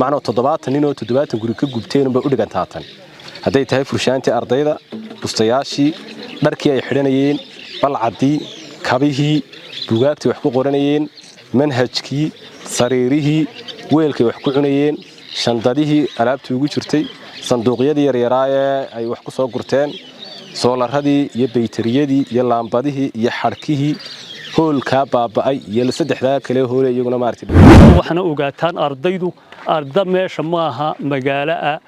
macno 70 nin oo 70 guri ka gubteen ba u dhigantaatan haday tahay furshaantii ardayda bustayaashii dharkii ay xidhanayeen balcadii kabihii buugaagtii wax ku qoranayeen manhajkii sariirihii weelkii wax ku cunayeen shandadihii alaabtii ugu jirtay sanduuqyadii yaryar ay wax ku soo gurteen soolarradii iyo baytariyadii iyo laambadihii iyo xarkihii hoolka baaba'ay iyo saddexda kale hoole iyaguna maartay waxna ogaataan ardaydu arda meesha maaha magaalo ah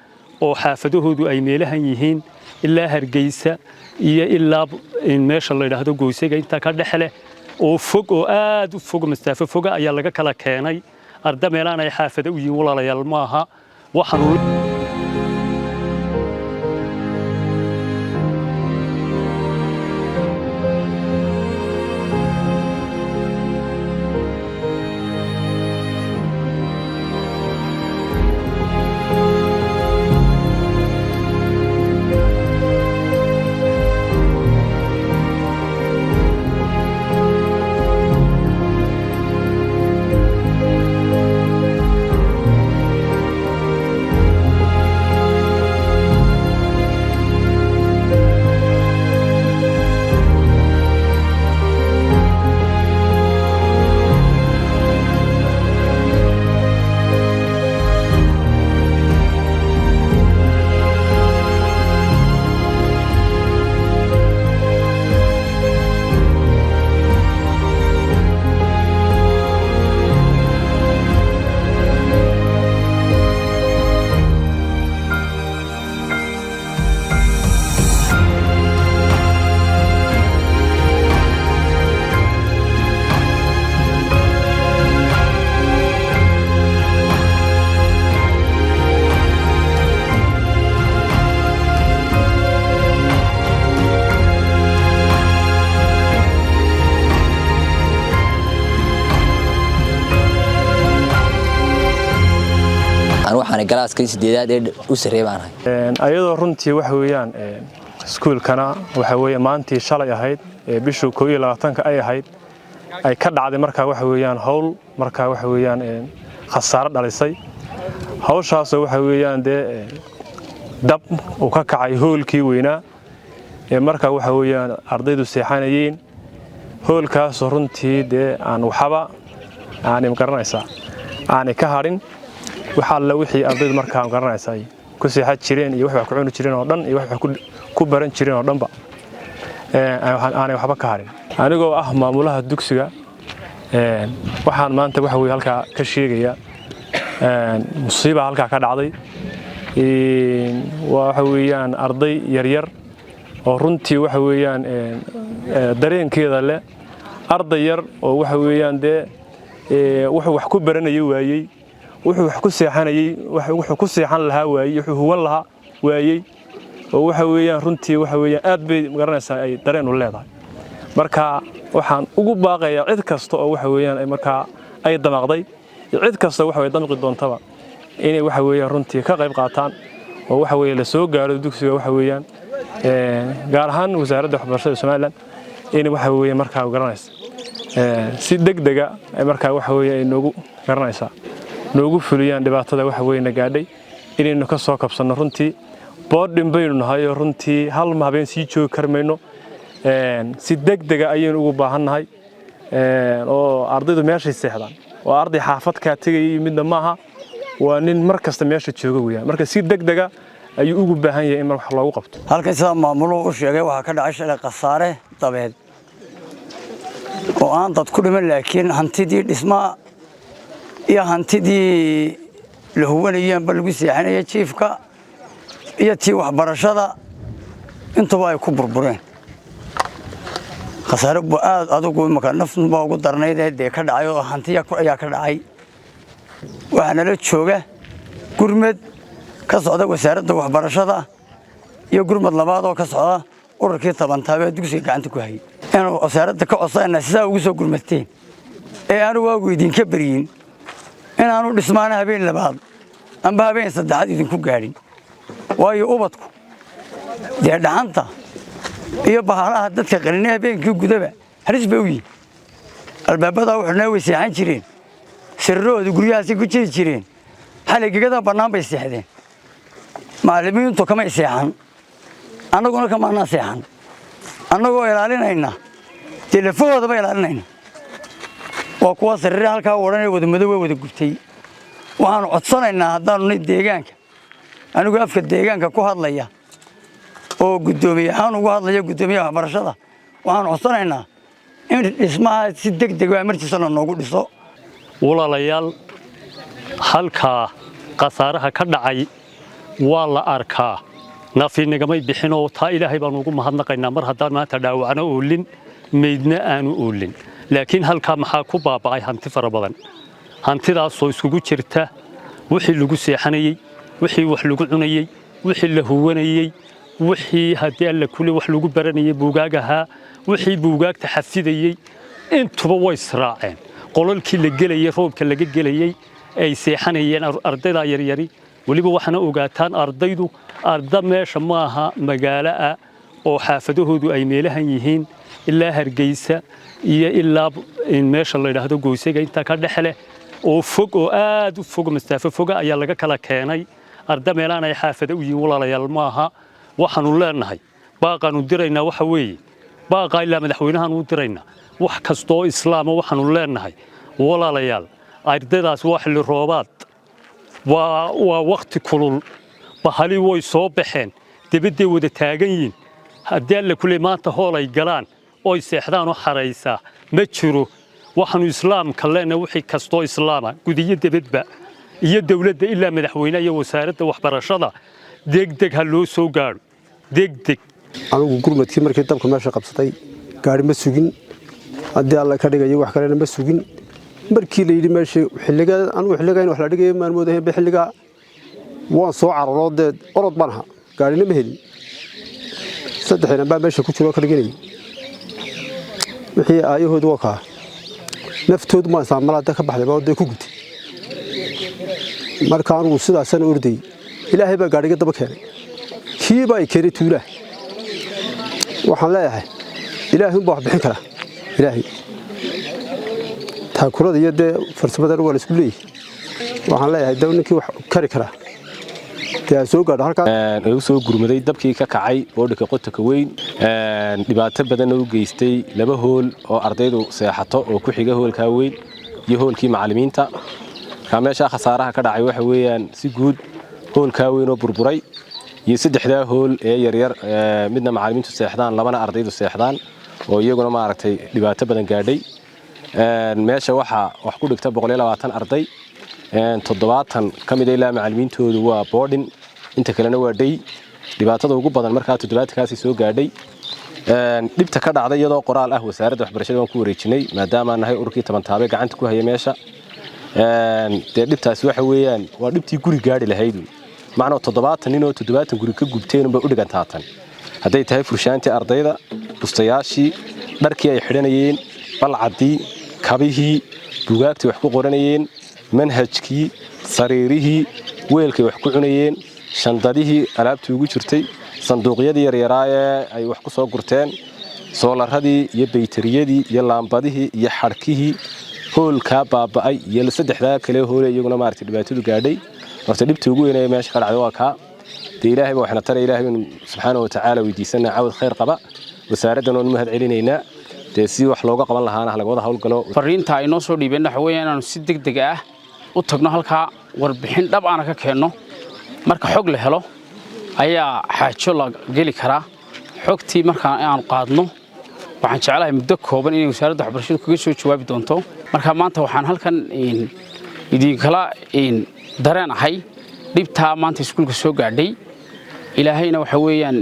oo xaafadahoodu ay meelahan yihiin ilaa Hargeysa iyo ilaa in meesha la yiraahdo Goosayga inta ka dhaxle oo fog oo aad u fog masaafo fog ayaa laga kala keenay arda meelaan ay xaafado u yihiin walaalayaal maaha waxaan waxaan galaaskii 8aad ee u sareebaanahay ayadoo runtii wax weeyaan iskuulkana waxa weeye maantii shalay ahayd bishu 22 ay ahayd ay ka dhacday marka wax weeyaan hawl marka wax weeyaan khasaaro dhalisay hawshaas waxa weeyaan dab oo ka kacay hoolkii weynaa marka waxa weeyaan ardaydu seexanayeen hoolkaas runtii aan waxba aan garanaysaa aan ka harin waxa la wixii ardaydu markaa garanaysaa ku seexad jireen iyo wax ku cuni jireen oo dhan iyo wax ku baran jireen oo dhanba aan waxba ka harin anigoo ah maamulaha dugsiga waxaan maanta wax weey halka ka sheegaya musiiba halka ka dhacday waxa weeyaan arday yar yar oo runtii waxa weeyaan dareenkeeda leh arday yar oo waxa weeyaan wax ku baranayay waayay wuxuu wax ku seexanayay wuxuu ku seexan lahaa waayay wuxuu huwan lahaa waayay oo waxa weeyaan runtii waxa weeyaan aad bay garanaysaa ay dareen u leedahay marka waxaan ugu baaqayaa cid kasta oo waxa weeyaan ay marka ay damaqday cid kasta waxa way damqi doontaba inay waxa weeyaan runtii ka qayb qaataan oo waxa weeyaan la soo gaaro dugsiga waxa weeyaan gaar ahaan wasaaradda waxbarashada Soomaaliland in waxa weeyaan marka garanaysa si degdega ay marka waxa weeyaan noogu garanaysaa noogu fuliyaan dhibaatada waxa weeyna gaadhay inaynu ka soo kabsano runtii boodin baynu nahay runtii hal ma habeen sii joog karmayno si degdega ayaynu ugu baahannahay oo ardaydu meesha seexdaan oo arday xaafad ka tagay midna maaha waa nin markasta meesha jooga weeyaan marka si degdega ayuu ugu baahan yahay in wax loogu qabto halka sida maamuluhu u sheegay waxa ka dhacay shalay khasaare dabeed oo aan dad ku dhiman laakiin hantidii dhismaa iyo hantidii la huwanayeen bal lagu seexanayay jiifka iyo tii waxbarashada intuba ay ku burbureen khasaare aad adigu marka naftu ugu darnayd ee ka dhacay oo hantiya ayaa ka dhacay waxaana la jooga gurmad ka socda wasaaradda waxbarashada iyo gurmad labaad oo ka socda ururkii Tabantaabe dugsiga gacanta ku hayay inuu wasaaradda ka codsanayna sida ugu soo gurmateen ee aanu waagu idinka bariyin inaanu dhismaana habeen labaad amba habeen saddexaad idinku gaadhin waayo ubadku dhaxanta iyo bahalaha dadka qalinay habeenkii gudaba halis bay u yihiin albaabada waxna way seexan jireen sirrooda guryahaasi ku jiri jireen xaligada banaan bay seexdeen macallimiintu kama seexan annaguna kama seexan annagoo ilaalinayna telefoonada bay ilaalinayna waa kuwa sariir halka waran wada madow wada gubtay waxaan codsanaynaa haddaanu deegaanka anigu afka deegaanka ku hadlaya oo gudoomiyahan ugu hadlaya gudoomiyaha waxbarashada waxaan codsanaynaa in dhismaha si degdeg ah martiisa loogu dhiso walaalayaal halka qasaaraha ka dhacay waa la arkaa nafiinagamay bixin oo taa ilaahay baan ugu mahadnaqaynaa mar haddaan maanta dhaawacna oolin meydna aanu oolin laakiin halka maxaa ku baaba'ay hanti fara badan hantidaas oo iskugu jirta wixii lagu seexanayay wixii wax lagu cunayay wixii la huwanayay wixii haddii alla kule wax lagu baranayay buugaagaha wixii buugaagta xafidayay intuba way israaceen qolalkii la gelayay roobka laga gelayay ay seexanayeen ardayda yaryari waliba waxana ogaataan ardaydu arda meesha maaha magaalo ah oo xaafadahoodu ay meelahan yihiin ilaa Hargeysa iyo ilaa meesha la yiraahdo Goosega inta ka dhaxle oo fog oo aad u fog masaafo fog ayaa laga kala keenay arda meelaan ay xaafado u yihiin walaalayaal maaha waxaanu leenahay baaqaanu diraynaa waxa weeye baaqa ilaa madaxweynahan u diraynaa wax kasto islaam waxaanu leenahay walaalayaal ardaydaas wax xilli roobaad waa waqti kulul bahali way soo baxeen dibadda wada taagan yihiin haddii alla kule maanta hool ay galaan oo seexdaan oo xareysa ma jiro waxaanu islaamka leenahay wixii kasto islaama gudiyo dibadba iyo dawladda ilaa madaxweynaha iyo wasaaradda waxbarashada degdeg ha loo soo gaaro degdeg anigu gurmadkii markii dalku meesha qabsatay gaari ma sugin haddii alla ka dhigayo wax kalena ma sugin markii la yidhi meesha xilliga in wax la dhigayo maan moodahay xilliga waan soo cararooday orod baan ahaa gaarina ma helin saddexna baa meesha ku jiro ka dhiganay wixii aayahoodu waa kaa naftoodu ma saamalaada ka baxday baa ku gubtay marka anigu sidaasana orday ilaahay baa gaariga daba keenay kii baa keenay tuula waxaan leeyahay ilaahay baa wax bixin kara ilaahay taakurada iyo farsamada waa la isku leeyahay waxaan leeyahay dawninkii wax kari kara soo gaadho halka ay soo gurmaday dabkii ka kacay boodhka qotoka weyn dhibaato badan oo geystay laba hool oo ardaydu seexato oo ku xiga hoolka weyn iyo hoolkii macallimiinta ka meesha khasaaraha ka dhacay waxa weeyaan si guud hoolka weyn oo burburay iyo saddexda hool ee yaryar midna macallimiintu seexdaan labana ardaydu seexdaan oo iyaguna ma aragtay dhibaato badan gaadhay meesha waxa wax ku dhigta 120 arday 70 kamid ilaa macallimiintoodu waa boarding inta kalena waa day dhibaatada ugu badan marka 70 kaasi soo gaadhay dhibta ka dhacday iyadoo qoraal ah wasaaradda waxbarashada waan ku wareejinay maadaama nahay ururkii 10 taabe gacanta ku haya meesha dhibtaas waxa weeyaan waa dhibtii guri gaari lahayd macna 70 nin oo 70 guri ka gubteen ba u dhigantaatan haday tahay furshaantii ardayda bustayaashii dharkii ay xidhanayeen balcadii kabihii buugaagtii wax ku qoranayeen manhajkii sariirihii weelkii wax ku cunayeen shandadihii alaabtii ugu jirtay sanduuqyadii yaryaraay ay wax ku soo gurteen soolarradii iyo baytariyadii iyo laambadihii iyo xarkihii hoolka baaba'ay iyo saddexda kale hoole iyaguna maartay dhibaatadu gaadhay horta dhibtii ugu weyn ee meesha ka dhacday waa ka ilaahay waxna taray ilaahay subhanahu wa ta'ala weydiisana caawid khayr qaba wasaaraddan oo mahad celinayna si wax looga qaban lahaana laga wada hawlgalo fariinta ay noo soo dhiibeen waxa weeyaan aanu si degdeg ah u tagno halka warbixin dhab aan ka keenno marka xog la helo ayaa xaajo la gali karaa xogtii marka aan qaadno waxaan jecelahay muddo kooban in wasaaradda waxbarashadu kaga soo jawaabi doonto marka maanta waxaan halkan idin kala dareenahay dhibta maanta iskuulka soo gaadhay ilaahayna waxa weeyaan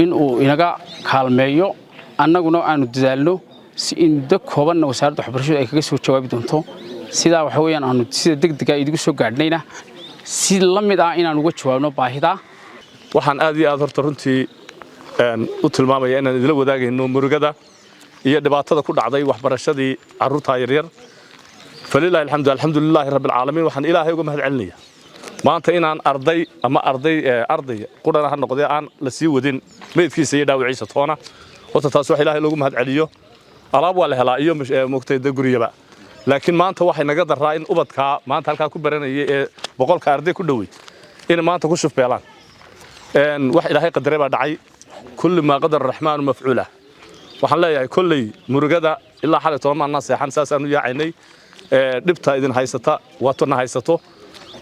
in uu inaga kaalmeeyo annaguna aanu dadaalno si in muddo kooban wasaaradda waxbarashadu ay kaga soo jawaabi doonto sida waxa weeyaan aanu sida degdeg ah idigu soo gaadhnayna si la mid ah inaan uga jawaabno baahida waxaan aad iyo aad horta runtii u tilmaamaya inaan idila wadaagayno murugada iyo dhibaatada ku dhacday waxbarashadii carruurta yaryar falilahi alxamdulilaahi rabbil caalamiin waxaan ilaahay uga mahad celinaya maanta inaan arday qurana ha noqday aan la sii wadin meedkiisa iyo dhaawiciisa toona horta taas wax ilaahay loogu mahad celiyo alaab waa la helaa iyo moogtay guriyaba laakiin maanta waxay naga daraa in ubadka maanta halka ku baranayay ee boqolka arday ku dhaweey in maanta ku shufbeelaan wax ilaahay qadaray baa dhacay kulli ma qadar rahmaan mafcuula waxaan leeyahay kulli murugada ilaa xalay toona seexan saasaan u yaacinay dhibta idin haysata waatuna haysato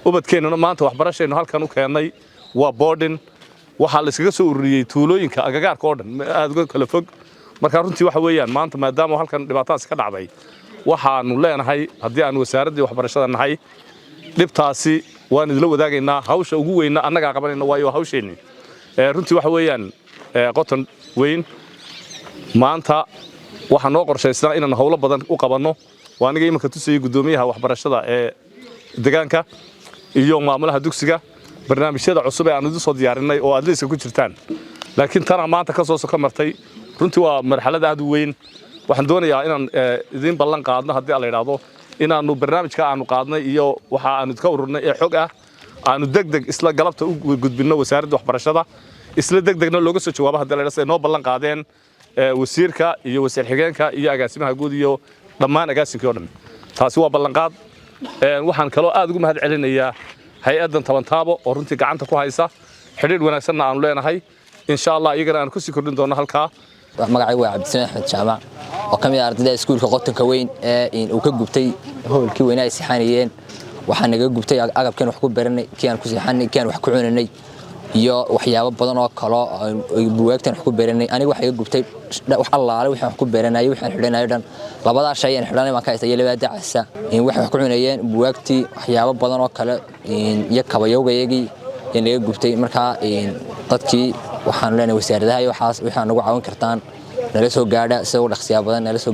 ubadkeenuna maanta waxbarashaynu halkan u keenay waa boarding waxa la iskaga soo ururiyay tuulooyinka agagaarka oo dhan aad uga kala fog marka runtii waxa weeyaan maanta maadaama halkan dhibaatadaas ka dhacday waxaanu leenahay haddii aan wasaaradda waxbarashada nahay dhibtaasi waan idila wadaagaynaa hawsha ugu weyn annaga qabanayna waayo hawsheeni runtii waxa weeyaan qoton weyn maanta waxa noo qorshaysan inaan hawlo badan u qabanno waa aniga imanka tusayay gudoomiyaha waxbarashada ee deegaanka iyo maamulaha dugsiga barnaamijyada cusub ee aan idin soo diyaarinay oo aad liiska ku jirtaan laakiin tana maanta ka soo martay runtii waa marxalad aad u weyn waxaan doonayaa inaan idin ballan qaadno haddii la yiraahdo inaanu barnaamijka aanu qaadnay iyo waxa aanu ka ururnay ee xog ah aanu degdeg isla galabta u gudbino wasaaradda waxbarashada isla degdegna looga soo jawaabo haddii la yiraahdo noo ballan qaadeen wasiirka iyo wasiir xigeenka iyo agaasimaha guud iyo dhammaan agaasinkii oo dhan taasi waa ballan qaad waxaan kaloo aad ugu mahad celinayaa hay'addan Tabantaabo oo runtii gacanta ku haysa xiriir wanaagsan aan leenahay insha Allah iyagana aan ku sii kordhin doono halka magacaygu waa Cabdisalaam Axmed Jaamac oo kamid ah ardayda iskuulka qotonka weyn ee uu ka gubtay hoolkii weyn ay saxanayeen waxaan naga gubtay agabkan wax ku baranay kiyaan ku saxanay kiyaan wax ku cunanay iyo waxyaabo badan oo kale oo buugaagtan wax ku baranay aniga wax iga gubtay wax allaale waxaan wax ku baranay waxaan xidhanay dhan labada shay aan xidhanay ma ka haystay labada casa in wax ku cunayeen buugaagtii waxyaabo badan oo kale iyo kabayowgayagii in laga gubtay marka dadkii waxaan leenahay wasaaradaha iyo waxaas waxaan ugu caawin kartaan nala soo gaadha soo dhaqsiya badan nala soo